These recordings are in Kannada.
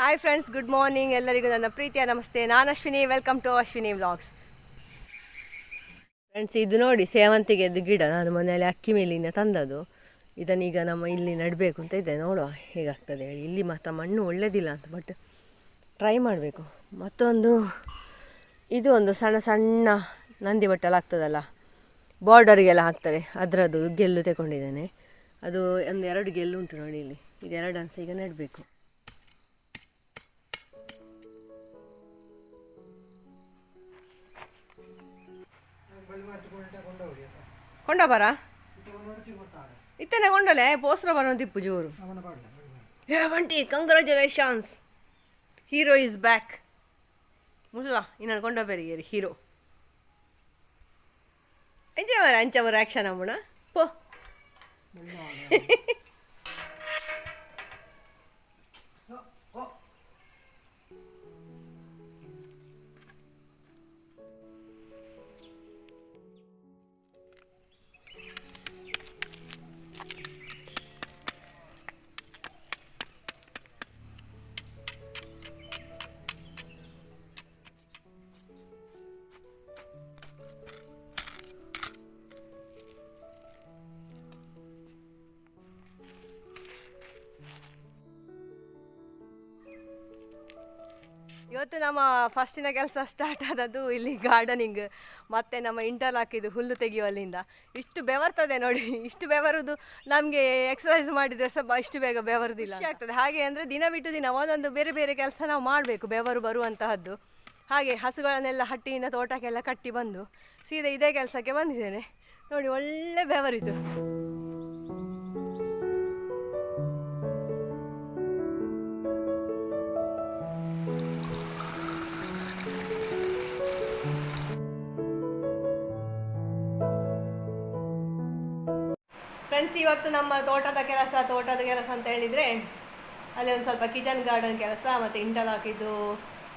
Hi friends, good morning. ಎಲ್ಲರಿಗೂ ನನ್ನ ಪ್ರೀತಿಯ ನಮಸ್ತೆ. ನಾನು Ashwini. Welcome to Ashwini vlogs. Friends, ಇದು ನೋಡಿ ಸೇವಂತಿಗೆದ್ದು ಗಿಡ. ನಾನು ಮನೆಯಲ್ಲಿ ಅಕ್ಕಿ ಮೇಲಿನ ತಂದದ್ದು. ಇದನ್ನೀಗ ನಮ್ಮ ಇಲ್ಲಿ ನೆಡಬೇಕು ಅಂತ ಇದೆ. ನೋಡುವ ಹೇಗಾಗ್ತದೆ ಹೇಳಿ. ಇಲ್ಲಿ ಮಾತ್ರ ಮಣ್ಣು ಒಳ್ಳೆಯದಿಲ್ಲ ಅಂತ, ಬಟ್ ಟ್ರೈ ಮಾಡಬೇಕು. ಮತ್ತೊಂದು ಇದು ಒಂದು ಸಣ್ಣ ಸಣ್ಣ ನಂದಿ ಬಟ್ಟಲು ಆಗ್ತದಲ್ಲ, ಬಾರ್ಡರಿಗೆಲ್ಲ ಹಾಕ್ತಾರೆ, ಅದರದ್ದು ಗೆಲ್ಲು ತಗೊಂಡಿದ್ದೇನೆ. ಅದು ಒಂದು 2 ಗೆಲ್ಲು ಉಂಟು ನೋಡಿ ಇಲ್ಲಿ. ಇದು 2 ಅನ್ಸ ಈಗ ನೆಡಬೇಕು. ಕೊಂಡಬರ ಇತ್ತನೆ ಕೊಂಡಲೆ ಪೋಸ್ರ ಬರೋಂತಿಪ್ಪು ಜೋರು. ಬಂಟಿ, ಕಂಗ್ರ್ಯಾಚುಲೇಷನ್ಸ್, ಹೀರೋ ಈಸ್ ಬ್ಯಾಕ್. ಮುಸುವ ಇನ್ನು ಕೊಂಡಬೇರಿ ಹೀರೋ ಎಂಜವರ ಅಂಚವರ ಆ್ಯಕ್ಷನ್ ಅಮ್ಮಣ ಪೋ. ಇವತ್ತು ನಮ್ಮ ಫಸ್ಟಿನ ಕೆಲಸ ಸ್ಟಾರ್ಟ್ ಆದದ್ದು ಇಲ್ಲಿ ಗಾರ್ಡನಿಂಗ್, ಮತ್ತು ನಮ್ಮ ಇಂಟರ್ಲಾಕ್ ಇದು ಹುಲ್ಲು ತೆಗೆಯುವಲ್ಲಿಂದ. ಇಷ್ಟು ಬೆವರ್ತದೆ ನೋಡಿ. ಇಷ್ಟು ಬೆವರುದು ನಮಗೆ ಎಕ್ಸಸೈಸ್ ಮಾಡಿದರೆ ಸಹ ಇಷ್ಟು ಬೇಗ ಬೆವರುದಿಲ್ಲ ಆಗ್ತದೆ. ಹಾಗೆ ಅಂದರೆ ದಿನ ಬಿಟ್ಟು ದಿನ ಒಂದೊಂದು ಬೇರೆ ಬೇರೆ ಕೆಲಸ ನಾವು ಮಾಡಬೇಕು, ಬೆವರು ಬರುವಂತಹದ್ದು. ಹಾಗೆ ಹಸುಗಳನ್ನೆಲ್ಲ ಹಟ್ಟಿಯಿಂದ ತೋಟಕ್ಕೆಲ್ಲ ಕಟ್ಟಿ ಬಂದು ಸೀದಾ ಇದೇ ಕೆಲಸಕ್ಕೆ ಬಂದಿದ್ದೇನೆ ನೋಡಿ. ಒಳ್ಳೆ ಬೆವರಿತು. ಫ್ರೆಂಡ್ಸ್, ಇವತ್ತು ನಮ್ಮ ತೋಟದ ಕೆಲಸ ಅಂತ ಹೇಳಿದರೆ, ಅಲ್ಲಿ ಒಂದು ಸ್ವಲ್ಪ ಕಿಚನ್ ಗಾರ್ಡನ್ ಕೆಲಸ ಮತ್ತು ಇಂಟರ್ಲಾಕಿದ್ದು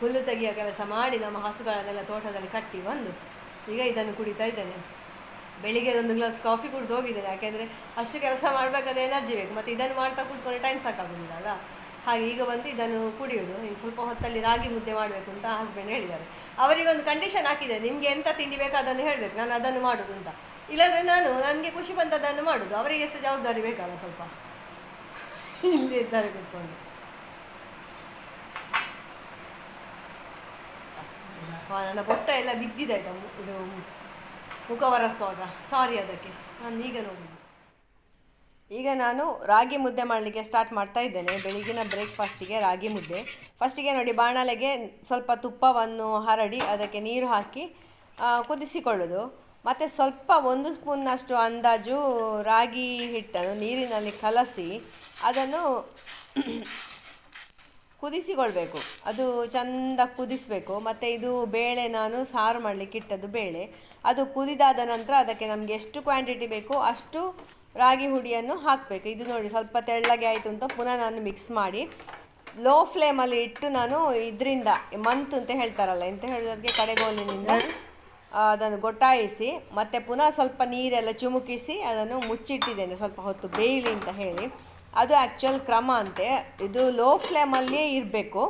ಹುಲ್ಲು ತೆಗೆಯೋ ಕೆಲಸ ಮಾಡಿ ನಮ್ಮ ಹಸುಗಳನ್ನೆಲ್ಲ ತೋಟದಲ್ಲಿ ಕಟ್ಟಿ ಬಂದು ಈಗ ಇದನ್ನು ಕುಡಿತಾ ಇದ್ದೇನೆ. ಬೆಳಿಗ್ಗೆ 1 ಗ್ಲಾಸ್ ಕಾಫಿ ಕುಡಿದು ಹೋಗಿದ್ದೇನೆ. ಯಾಕೆಂದರೆ ಅಷ್ಟು ಕೆಲಸ ಮಾಡಬೇಕಾದ್ರೆ ಎನರ್ಜಿ ಬೇಕು, ಮತ್ತು ಇದನ್ನು ಮಾಡ್ತಾ ಕೂತ್ಕೊಂಡ್ರೆ ಟೈಮ್ ಸಾಕಾಗೋದಿಲ್ಲ. ಹಾಗೆ ಈಗ ಬಂದು ಇದನ್ನು ಕುಡಿಯೋದು. ಇನ್ನು ಸ್ವಲ್ಪ ಹೊತ್ತಲ್ಲಿ ರಾಗಿ ಮುದ್ದೆ ಮಾಡಬೇಕು ಅಂತ ಹಸ್ಬೆಂಡ್ ಹೇಳಿದ್ದಾರೆ. ಅವರಿಗೊಂದು ಕಂಡೀಷನ್ ಹಾಕಿದೆ, ನಿಮಗೆ ಎಂಥ ತಿಂಡಿ ಬೇಕೋ ಅದನ್ನು ಹೇಳಬೇಕು, ನಾನು ಅದನ್ನು ಮಾಡೋದು ಅಂತ. ಇಲ್ಲಾಂದರೆ ನನಗೆ ಖುಷಿ ಬಂದದ್ದನ್ನು ಮಾಡೋದು. ಅವರಿಗೆ ಸಹ ಜವಾಬ್ದಾರಿ ಬೇಕಲ್ಲ ಸ್ವಲ್ಪ. ಇಲ್ಲಿ ಇದ್ದಾರೆ ಕೂತ್ಕೊಂಡು. ನನ್ನ ಬೊಟ್ಟ ಎಲ್ಲ ಬಿದ್ದಿದ್ದಾಯ್ತು ಇದು ಮುಖ ಒರೆಸುವಾಗ. ಸಾರಿ ಅದಕ್ಕೆ. ನಾನು ಈಗ ನೋಡಿದ್ದು. ಈಗ ನಾನು ರಾಗಿ ಮುದ್ದೆ ಮಾಡಲಿಕ್ಕೆ ಸ್ಟಾರ್ಟ್ ಮಾಡ್ತಾ ಇದ್ದೇನೆ. ಬೆಳಿಗ್ಗಿನ ಬ್ರೇಕ್ಫಾಸ್ಟಿಗೆ ರಾಗಿ ಮುದ್ದೆ. ಫಸ್ಟಿಗೆ ನೋಡಿ, ಬಾಣಲೆಗೆ ಸ್ವಲ್ಪ ತುಪ್ಪವನ್ನು ಹರಡಿ ಅದಕ್ಕೆ ನೀರು ಹಾಕಿ ಕುದಿಸಿಕೊಳ್ಳೋದು. ಮತ್ತು ಸ್ವಲ್ಪ 1 ಸ್ಪೂನ್ನಷ್ಟು ಅಂದಾಜು ರಾಗಿ ಹಿಟ್ಟನ್ನು ನೀರಿನಲ್ಲಿ ಕಲಸಿ ಅದನ್ನು ಕುದಿಸಿಕೊಳ್ಬೇಕು. ಅದು ಚೆಂದ ಕುದಿಸಬೇಕು. ಮತ್ತು ಇದು ಬೇಳೆ, ನಾನು ಸಾರು ಮಾಡಲಿಕ್ಕೆ ಇಟ್ಟದ್ದು ಬೇಳೆ. ಅದು ಕುದಿದಾದ ನಂತರ ಅದಕ್ಕೆ ನಮಗೆ ಎಷ್ಟು ಕ್ವಾಂಟಿಟಿ ಬೇಕೋ ಅಷ್ಟು ರಾಗಿ ಹುಡಿಯನ್ನು ಹಾಕಬೇಕು. ಇದು ನೋಡಿ ಸ್ವಲ್ಪ ತೆಳ್ಳಗೆ ಆಯಿತು ಅಂತ ಪುನಃ ನಾನು ಮಿಕ್ಸ್ ಮಾಡಿ ಲೋ ಫ್ಲೇಮಲ್ಲಿ ಇಟ್ಟು, ನಾನು ಇದರಿಂದ ಮಂತ್ ಅಂತ ಹೇಳ್ತಾರಲ್ಲ, ಎಂತ ಹೇಳೋದಕ್ಕೆ, ಕಡೆಗೋಲಿನಿಂದ ಅದನ್ನು ಗೊಟ್ಟಾಯಿಸಿ ಮತ್ತು ಪುನಃ ಸ್ವಲ್ಪ ನೀರೆಲ್ಲ ಚಿಮುಕಿಸಿ ಅದನ್ನು ಮುಚ್ಚಿಟ್ಟಿದ್ದೇನೆ ಸ್ವಲ್ಪ ಹೊತ್ತು ಬೇಯಲಿ ಅಂತ ಹೇಳಿ. ಅದು ಆ್ಯಕ್ಚುಯಲ್ ಕ್ರಮ ಅಂತೆ. ಇದು ಲೋ ಫ್ಲೇಮಲ್ಲಿಯೇ ಇರಬೇಕು.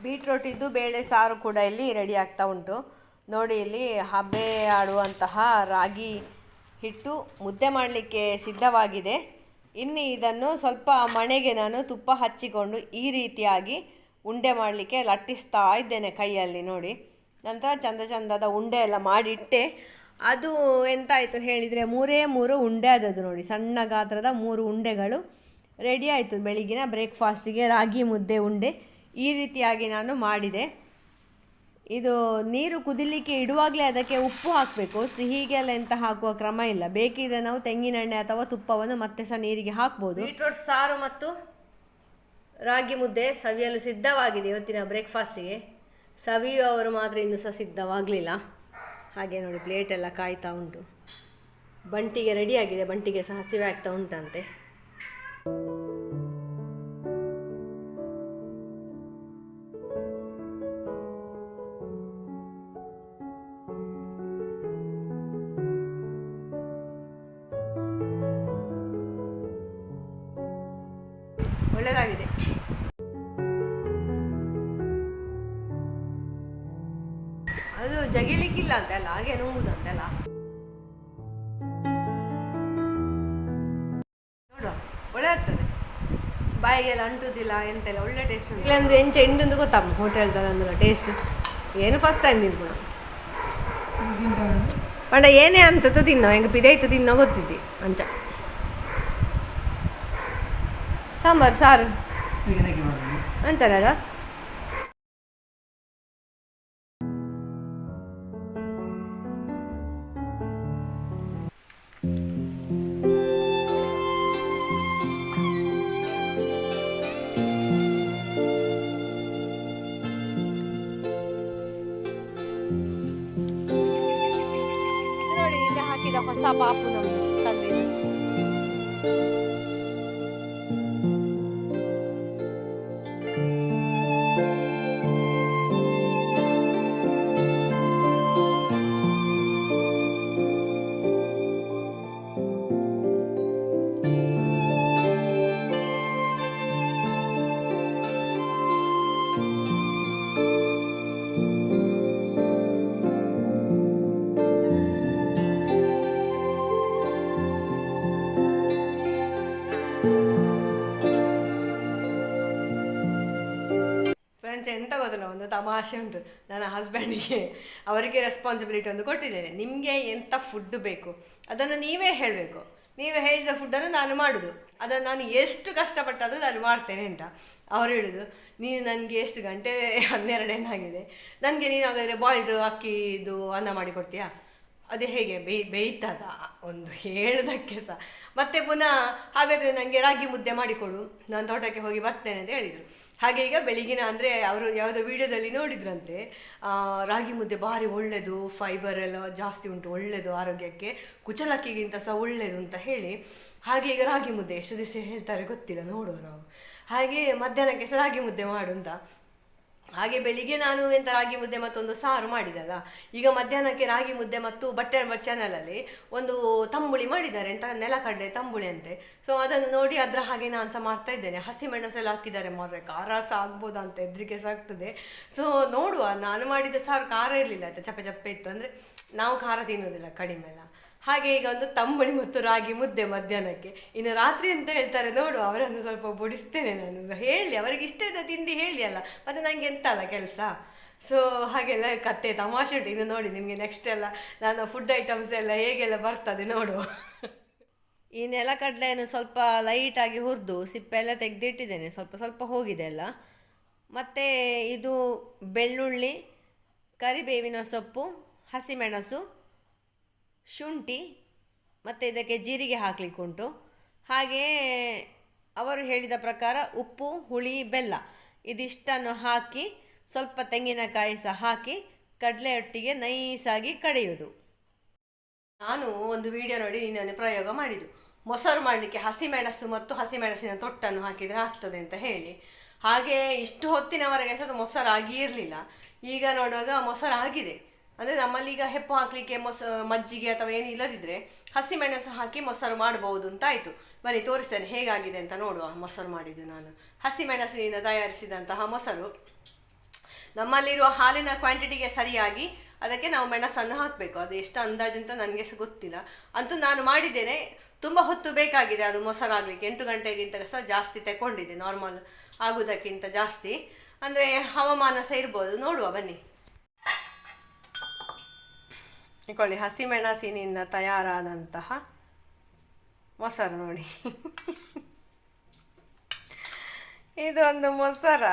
ಬೀಟ್ರೋಟಿದ್ದು ಬೇಳೆ ಸಾರು ಕೂಡ ಇಲ್ಲಿ ರೆಡಿ ಆಗ್ತಾ ಉಂಟು ನೋಡಿ. ಇಲ್ಲಿ ಹಬೆ ಆಡುವಂತಹ ರಾಗಿ ಹಿಟ್ಟು ಮುದ್ದೆ ಮಾಡಲಿಕ್ಕೆ ಸಿದ್ಧವಾಗಿದೆ. ಇನ್ನು ಇದನ್ನು ಸ್ವಲ್ಪ ಮಣೆಗೆ ನಾನು ತುಪ್ಪ ಹಚ್ಚಿಕೊಂಡು ಈ ರೀತಿಯಾಗಿ ಉಂಡೆ ಮಾಡಲಿಕ್ಕೆ ಲಟ್ಟಿಸ್ತಾ ಇದ್ದೇನೆ ಕೈಯಲ್ಲಿ ನೋಡಿ. ನಂತರ ಚಂದದ ಉಂಡೆ ಎಲ್ಲ ಮಾಡಿಟ್ಟೆ. ಅದು ಎಂತಾಯಿತು ಹೇಳಿದರೆ 3 ಉಂಡೆ ಆದದ್ದು ನೋಡಿ. ಸಣ್ಣ ಗಾತ್ರದ 3 ಉಂಡೆಗಳು ರೆಡಿ ಆಯಿತು ಬೆಳಿಗ್ಗಿನ ಬ್ರೇಕ್ಫಾಸ್ಟಿಗೆ. ರಾಗಿ ಮುದ್ದೆ ಉಂಡೆ ಈ ರೀತಿಯಾಗಿ ನಾನು ಮಾಡಿದೆ. ಇದು ನೀರು ಕುದಿಲಿಕ್ಕೆ ಇಡುವಾಗಲೇ ಅದಕ್ಕೆ ಉಪ್ಪು ಹಾಕಬೇಕು. ಸಿಹಿಗೆಲ್ಲ ಎಂತ ಹಾಕುವ ಕ್ರಮ ಇಲ್ಲ. ಬೇಕಿದ್ರೆ ನಾವು ತೆಂಗಿನೆಣ್ಣೆ ಅಥವಾ ತುಪ್ಪವನ್ನು ಮತ್ತೆ ಸಹ ನೀರಿಗೆ ಹಾಕ್ಬೋದು. ಬೀಟ್ರೋಟ್ ಸಾರು ಮತ್ತು ರಾಗಿ ಮುದ್ದೆ ಸವಿಯಲು ಸಿದ್ಧವಾಗಿದೆ ಇವತ್ತಿನ ಬ್ರೇಕ್ಫಾಸ್ಟಿಗೆ. ಸವಿಯುವವರು ಮಾತ್ರ ಇನ್ನೂ ಸಹ ಸಿದ್ಧವಾಗಲಿಲ್ಲ. ಹಾಗೆ ನೋಡಿ, ಪ್ಲೇಟೆಲ್ಲ ಕಾಯ್ತಾ ಉಂಟು. ಬಂಟಿಗೆ ರೆಡಿಯಾಗಿದೆ. ಬಂಟಿಗೆ ಸಹ ಹಸಿವೆ ಆಗ್ತಾ ಉಂಟಂತೆ. ಒಳ್ಳೆಯದಾಗಿದೆ. ಜಗಿಲಿಕ್ಕಿಲ್ಲ ಅಂತೆಲ್ಲ, ಹಾಗೆ ನುಂಗುದಂತೆಲ್ಲ. ನೋಡುವ, ಒಳ್ಳೆ ಆಗ್ತದೆ, ಬಾಯಿಗೆಲ್ಲ ಅಂಟುದಿಲ್ಲ ಎಂತೆಲ್ಲ, ಒಳ್ಳೆ ಟೇಸ್ಟ್ ಉಂಟು. ಇಲ್ಲೊಂದು ಎಂಚ ಎಂಟು ಗೊತ್ತಮ್ಮ ಹೋಟೆಲ್ ಥರ ಅಂದ್ರೆ ಟೇಸ್ಟ್ ಏನು ಫಸ್ಟ್ ಟೈಮ್ ತಿನ್ಪುಣ ಪಂಡ ಏನೇ ಅಂತ ತಿನ್ನೋ ಹೆಂಗೆ ಪಿದೈತು ತಿನ್ನೋ ಗೊತ್ತಿದ್ದಿ ಅಂಚ. ಸಾಂಬಾರು ಸಾರು ಅಂತಾರೆ ಅದ. ನೋಡಿ ಇಲ್ಲಿ ಹಾಕಿದ ಹೊಸ ಪಾಪು ನಮ್ದು ಕಲ್ಲಿನ. ಫ್ರೆಂಡ್ಸ್, ಎಂತ ಗೊತ್ತಿಲ್ಲ, ಒಂದು ತಮಾಷೆ ಉಂಟು. ನನ್ನ ಹಸ್ಬೆಂಡಿಗೆ ಅವರಿಗೆ ರೆಸ್ಪಾನ್ಸಿಬಿಲಿಟಿ ಒಂದು ಕೊಟ್ಟಿದ್ದೇನೆ. ನಿಮಗೆ ಎಂಥ ಫುಡ್ ಬೇಕು ಅದನ್ನು ನೀವೇ ಹೇಳಬೇಕು. ನೀವೇ ಹೇಳಿದ ಫುಡ್ಡನ್ನು ನಾನು ಮಾಡೋದು, ಅದನ್ನು ನಾನು ಎಷ್ಟು ಕಷ್ಟಪಟ್ಟಾದರೂ ನಾನು ಮಾಡ್ತೇನೆ ಅಂತ. ಅವ್ರು ಹೇಳೋದು, ನೀನು ನನಗೆ ಎಷ್ಟು ಗಂಟೆ 12 ಏನಾಗಿದೆ, ನನಗೆ ನೀನು ಹಾಗಾದರೆ ಬಾಯ್ಲ್ಡ್ ಅಕ್ಕಿದು ಅನ್ನ ಮಾಡಿ ಕೊಡ್ತೀಯಾ? ಅದು ಹೇಗೆ ಬೇಯ್ತದ ಒಂದು ಹೇಳೋದಕ್ಕೆ ಸಹ. ಮತ್ತೆ ಪುನಃ ಹಾಗಾದರೆ ನನಗೆ ರಾಗಿ ಮುದ್ದೆ ಮಾಡಿಕೊಡು, ನಾನು ತೋಟಕ್ಕೆ ಹೋಗಿ ಬರ್ತೇನೆ ಅಂತ ಹೇಳಿದರು. ಹಾಗೆ ಈಗ ಬೆಳಿಗಿನ ಅಂದರೆ ಅವರು ಯಾವುದೋ ವಿಡಿಯೋದಲ್ಲಿ ನೋಡಿದ್ರಂತೆ, ರಾಗಿ ಮುದ್ದೆ ಭಾರಿ ಒಳ್ಳೆಯದು, ಫೈಬರ್ ಎಲ್ಲ ಜಾಸ್ತಿ ಉಂಟು, ಒಳ್ಳೆಯದು ಆರೋಗ್ಯಕ್ಕೆ, ಕುಚಲಕ್ಕಿಗಿಂತ ಸಹ ಒಳ್ಳೆಯದು ಅಂತ ಹೇಳಿ. ಹಾಗೆ ಈಗ ರಾಗಿ ಮುದ್ದೆ ಎಷ್ಟು ದಿವಸ ಹೇಳ್ತಾರೆ ಗೊತ್ತಿಲ್ಲ, ನೋಡುವ ನಾವು. ಹಾಗೆ ಮಧ್ಯಾಹ್ನಕ್ಕೆ ಸಹ ರಾಗಿ ಮುದ್ದೆ ಮಾಡು ಅಂತ. ಹಾಗೆ ಬೆಳಿಗ್ಗೆ ನಾನು ಎಂಥ ರಾಗಿ ಮುದ್ದೆ ಮತ್ತೊಂದು ಸಾರು ಮಾಡಿದಲ್ಲ, ಈಗ ಮಧ್ಯಾಹ್ನಕ್ಕೆ ರಾಗಿ ಮುದ್ದೆ ಮತ್ತು ಬಟ್ಟೆ ಚಾನಲಲ್ಲಿ ಒಂದು ತಂಬುಳಿ ಮಾಡಿದ್ದಾರೆ, ಎಂಥ ನೆಲಕಡಲೆ ತಂಬುಳಿ ಅಂತೆ. ಸೊ ಅದನ್ನು ನೋಡಿ ಅದರ ಹಾಗೆ ನಾನು ಸಹ ಮಾಡ್ತಾ ಇದ್ದೇನೆ. ಹಸಿಮೆಣಸೆಲ್ಲ ಹಾಕಿದ್ದಾರೆ, ಮಾರ್ರೆ ಖಾರ ಸಹ ಆಗ್ಬೋದಾ ಅಂತ ಹೆದರಿಕೆ ಸಹ ಆಗ್ತದೆ. ಸೊ ನೋಡುವ, ನಾನು ಮಾಡಿದ ಸಾರು ಖಾರ ಇರಲಿಲ್ಲ ಆಯ್ತಾ, ಚಪ್ಪೆ ಚಪ್ಪೆ ಇತ್ತು. ಅಂದರೆ ನಾವು ಖಾರ ತಿನ್ನೋದಿಲ್ಲ, ಕಡಿಮೆ ಎಲ್ಲ. ಹಾಗೆ ಈಗ ಒಂದು ತಂಬುಳಿ ಮತ್ತು ರಾಗಿ ಮುದ್ದೆ ಮಧ್ಯಾಹ್ನಕ್ಕೆ. ಇನ್ನು ರಾತ್ರಿ ಅಂತ ಹೇಳ್ತಾರೆ, ನೋಡು ಅವರನ್ನು ಸ್ವಲ್ಪ ಬಡಿಸ್ತೇನೆ ನಾನು. ಹೇಳಿ ಅವರಿಗೆ ಇಷ್ಟ ಇದ್ದ ತಿಂಡಿ ಹೇಳಿ ಅಲ್ಲ, ಮತ್ತು ನನಗೆ ಎಂತ ಅಲ್ಲ ಕೆಲಸ. ಸೊ ಹಾಗೆಲ್ಲ ಕತೆ ತಮಾಷೆ ಉಂಟು. ಇನ್ನು ನೋಡಿ ನಿಮಗೆ ನೆಕ್ಸ್ಟ್ ಎಲ್ಲ ನಾನು ಫುಡ್ ಐಟಮ್ಸ್ ಎಲ್ಲ ಹೇಗೆಲ್ಲ ಬರ್ತದೆ ನೋಡುವ. ಈ ನೆಲಕಡಲೆಯನ್ನು ಸ್ವಲ್ಪ ಲೈಟಾಗಿ ಹುರಿದು ಸಿಪ್ಪೆ ಎಲ್ಲ ತೆಗೆದಿಟ್ಟಿದ್ದೇನೆ, ಸ್ವಲ್ಪ ಸ್ವಲ್ಪ ಹೋಗಿದೆ ಎಲ್ಲ. ಮತ್ತು ಇದು ಬೆಳ್ಳುಳ್ಳಿ, ಕರಿಬೇವಿನ ಸೊಪ್ಪು, ಹಸಿಮೆಣಸು, ಶುಂಠಿ, ಮತ್ತು ಇದಕ್ಕೆ ಜೀರಿಗೆ ಹಾಕಲಿಕ್ಕುಂಟು. ಹಾಗೆಯೇ ಅವರು ಹೇಳಿದ ಪ್ರಕಾರ ಉಪ್ಪು, ಹುಳಿ, ಬೆಲ್ಲ ಇದಿಷ್ಟನ್ನು ಹಾಕಿ ಸ್ವಲ್ಪ ತೆಂಗಿನಕಾಯಿ ಸಹ ಹಾಕಿ ಕಡಲೆಯೊಟ್ಟಿಗೆ ನೈಸಾಗಿ ಕಡೆಯುವುದು. ನಾನು ಒಂದು ವಿಡಿಯೋ ನೋಡಿ ನಾನು ಪ್ರಯೋಗ ಮಾಡಿದ್ದು, ಮೊಸರು ಮಾಡಲಿಕ್ಕೆ ಹಸಿಮೆಣಸು ಮತ್ತು ಹಸಿಮೆಣಸಿನ ತೊಟ್ಟನ್ನು ಹಾಕಿದರೆ ಆಗ್ತದೆ ಅಂತ ಹೇಳಿ. ಹಾಗೆ ಇಷ್ಟು ಹೊತ್ತಿನವರೆಗೆ ಸಹ ಮೊಸರು ಆಗಿ ಇರಲಿಲ್ಲ. ಈಗ ನೋಡುವಾಗ ಮೊಸರು ಆಗಿದೆ. ಅಂದರೆ ನಮ್ಮಲ್ಲಿ ಈಗ ಹೆಪ್ಪು ಹಾಕಲಿಕ್ಕೆ ಮಜ್ಜಿಗೆ ಅಥವಾ ಏನು ಇಲ್ಲದಿದ್ದರೆ ಹಸಿಮೆಣಸು ಹಾಕಿ ಮೊಸರು ಮಾಡ್ಬೋದು ಅಂತ ಆಯಿತು. ಬನ್ನಿ ತೋರಿಸ್ತೇನೆ ಹೇಗಾಗಿದೆ ಅಂತ ನೋಡುವ. ಮೊಸರು ಮಾಡಿದ್ದು ನಾನು ಹಸಿಮೆಣಸಿನಿಂದ ತಯಾರಿಸಿದಂತಹ ಮೊಸರು. ನಮ್ಮಲ್ಲಿರುವ ಹಾಲಿನ ಕ್ವಾಂಟಿಟಿಗೆ ಸರಿಯಾಗಿ ಅದಕ್ಕೆ ನಾವು ಮೆಣಸನ್ನು ಹಾಕಬೇಕು. ಅದು ಎಷ್ಟು ಅಂದಾಜು ಅಂತ ನನಗೆ ಸಹ ಗೊತ್ತಿಲ್ಲ, ಅಂತೂ ನಾನು ಮಾಡಿದ್ದೇನೆ. ತುಂಬ ಹೊತ್ತು ಬೇಕಾಗಿದೆ ಅದು ಮೊಸರು ಆಗಲಿಕ್ಕೆ, 8 ಗಂಟೆಗಿಂತ ಸಹ ಜಾಸ್ತಿ ತಗೊಂಡಿದೆ, ನಾರ್ಮಲ್ ಆಗೋದಕ್ಕಿಂತ ಜಾಸ್ತಿ. ಅಂದರೆ ಹವಾಮಾನ ಸಹ ಇರ್ಬೋದು, ನೋಡುವ ಬನ್ನಿ. ಇಕೊಳ್ಳಿ, ಹಸಿಮೆಣಸಿನಿಂದ ತಯಾರಾದಂತಹ ಮೊಸರು ನೋಡಿ. ಇದು ಒಂದು ಮೊಸರ.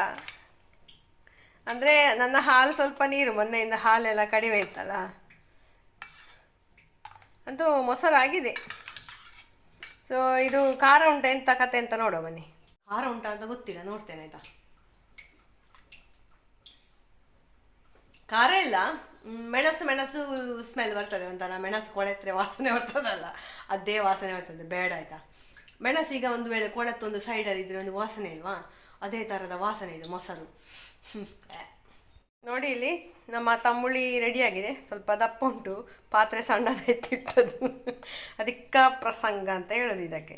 ಅಂದರೆ ನನ್ನ ಹಾಲು ಸ್ವಲ್ಪ ನೀರು, ಮೊನ್ನೆಯಿಂದ ಹಾಲೆಲ್ಲ ಕಡಿಮೆ ಇತ್ತಲ್ಲ, ಅಂತೂ ಮೊಸರು ಆಗಿದೆ. ಸೊ ಇದು ಖಾರ ಉಂಟು ಎಂಥ ಕತೆ ಅಂತ ನೋಡುವ ಬನ್ನಿ. ಖಾರ ಉಂಟಾ ಅಂತ ಗೊತ್ತಿಲ್ಲ, ನೋಡ್ತೇನೆ ಆಯಿತಾ. ಖಾರ ಇಲ್ಲ, ಮೆಣಸು ಸ್ಮೆಲ್ ಬರ್ತದೆ ಒಂಥರ, ಮೆಣಸು ಕೊಳೆತ್ರೆ ವಾಸನೆ ಬರ್ತದಲ್ಲ, ಅದೇ ವಾಸನೆ ಬರ್ತದೆ, ಬೇಡ ಆಯಿತಾ. ಮೆಣಸು ಈಗ ಒಂದು ವೇಳೆ ಕೊಳೆತ್ತೊಂದು ಸೈಡಲ್ಲಿ ಇದ್ದರೆ ಒಂದು ವಾಸನೆ ಇಲ್ವಾ, ಅದೇ ಥರದ ವಾಸನೆ ಇದೆ ಮೊಸರು. ನೋಡಿ ಇಲ್ಲಿ ನಮ್ಮ ತಂಬುಳಿ ರೆಡಿಯಾಗಿದೆ. ಸ್ವಲ್ಪ ದಪ್ಪ ಉಂಟು, ಪಾತ್ರೆ ಸಣ್ಣದ ಎತ್ತಿಟ್ಟದು, ಅದಕ್ಕೆ ಪ್ರಸಂಗ ಅಂತ ಹೇಳೋದು ಇದಕ್ಕೆ.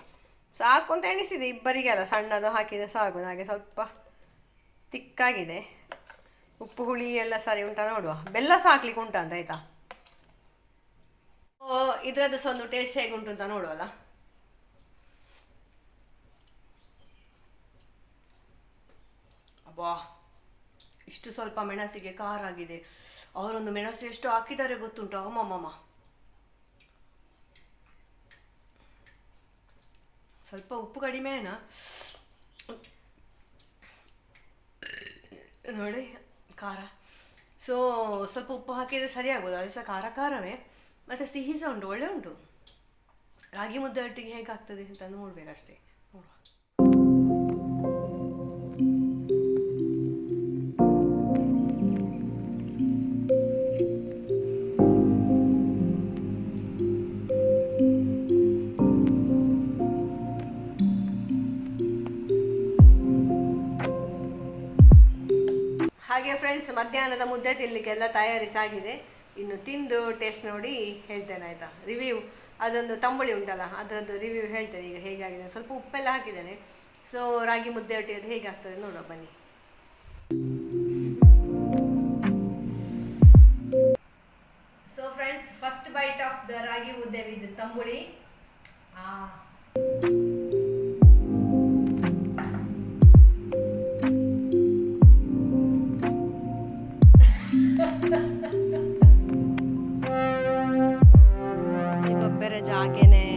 ಸಾಕು ಅಂತ ಎಣಿಸಿದೆ, ಇಬ್ಬರಿಗೆ ಅಲ್ಲ, ಸಣ್ಣದು ಹಾಕಿದರೆ ಸಾಕು. ಹಾಗೆ ಸ್ವಲ್ಪ ತಿಕ್ಕಾಗಿದೆ. ಉಪ್ಪು ಹುಳಿ ಎಲ್ಲ ಸರಿ ಉಂಟಾ ನೋಡುವ. ಬೆಲ್ಲ ಸಹ ಹಾಕ್ಲಿಕ್ಕೆ ಉಂಟಾ ಅಂತ ಆಯ್ತಾ. ಇದ್ರದ್ದು ಸಹ ಒಂದು ಟೇಸ್ಟ್ ಹೇಗೆ ಉಂಟು ಅಂತ ನೋಡುವಲ್ಲ. ಅಬ್ಬಾ, ಇಷ್ಟು ಸ್ವಲ್ಪ ಮೆಣಸಿಗೆ ಖಾರ ಆಗಿದೆ. ಅವರೊಂದು ಮೆಣಸು ಎಷ್ಟು ಹಾಕಿದ್ದಾರೆ ಗೊತ್ತುಂಟು. ಅಮ್ಮಮ್ಮ, ಸ್ವಲ್ಪ ಉಪ್ಪು ಕಡಿಮೆನಾ ನೋಡಿ, ಖಾರ. ಸೊ ಸ್ವಲ್ಪ ಉಪ್ಪು ಹಾಕಿದರೆ ಸರಿ ಆಗ್ಬೋದು. ಅದು ಸಹ ಖಾರ ಖಾರವೇ, ಮತ್ತು ಸಿಹಿ ಸಹ ಉಂಟು, ಒಳ್ಳೆ ಉಂಟು. ರಾಗಿ ಮುದ್ದೆ ಒಟ್ಟಿಗೆ ಹೇಗಾಗ್ತದೆ ಅಂತ ನೋಡ್ಬೇಕಷ್ಟೇ. ನೋಡುವ. ಹಾಗೆ ಫ್ರೆಂಡ್ಸ್, ಮಧ್ಯಾಹ್ನದ ಮುದ್ದೆ ತಿನ್ನಲಿಕ್ಕೆಲ್ಲ ತಯಾರಿಸಾಗಿದೆ. ಇನ್ನು ತಿಂದು ಟೇಸ್ಟ್ ನೋಡಿ ಹೇಳ್ತೇನೆ ಆಯಿತಾ. ರಿವ್ಯೂ, ಅದೊಂದು ತಂಬುಳಿ ಉಂಟಲ್ಲ, ಅದರದ್ದು ರಿವ್ಯೂ ಹೇಳ್ತೇನೆ ಈಗ ಹೇಗಾಗಿದೆ. ಸ್ವಲ್ಪ ಉಪ್ಪೆಲ್ಲ ಹಾಕಿದ್ದೇನೆ. ಸೊ ರಾಗಿ ಮುದ್ದೆ ಒಟ್ಟಿಗೆ ಅದು ಹೇಗಾಗ್ತದೆ ನೋಡುವ ಬನ್ನಿ. So friends, first bite of the ragi mudde with ತಂಬುಳಿ. ಗೊಬ್ಬರ ಜಾಗೇನೆ